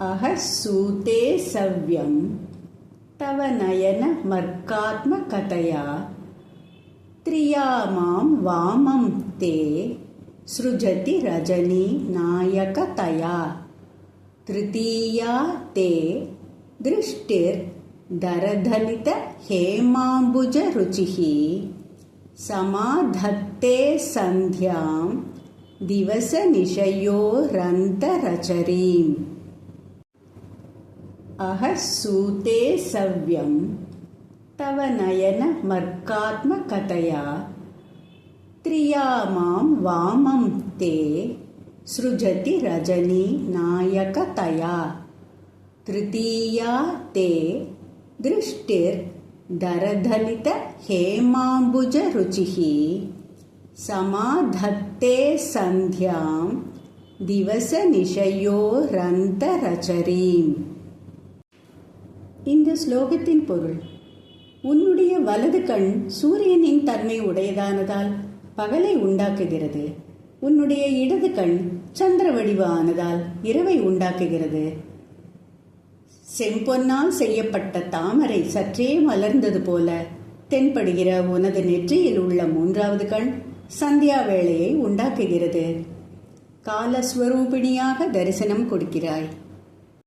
अहसूते सव्यं तव नयन मर्कात्मकतया त्रियामां वामं ते सृजति रजनी नायकतया तृतीया ते दृष्टिर्दरधलित हेमाम्बुजरुचिः समाधत्ते सन्ध्यां दिवसनिशयोरन्तरचरीम् अहसूते सव्यं तव नयन मर्कात्मकतया त्रियामां वामं ते सृजति रजनी नायकतया तृतीया ते दृष्टिर्दरधलित हेमाम्बुजरुचिः समाधत्ते सन्ध्यां दिवसनिशयोरन्तरचरीम्. இந்த ஸ்லோகத்தின் பொருள்: உன்னுடைய வலது கண் சூரியனின் தன்மை உடையதானதால் பகலை உண்டாக்குகிறது. உன்னுடைய இடது கண் சந்திர வடிவ ஆனதால் இரவை உண்டாக்குகிறது. செம்பொன்னால் செய்யப்பட்ட தாமரை சற்றே மலர்ந்தது போல தென்படுகிற உனது நெற்றியில் உள்ள மூன்றாவது கண் சந்தியா வேளையை உண்டாக்குகிறது. காலஸ்வரூபிணியாக தரிசனம் கொடுக்கிறாய்.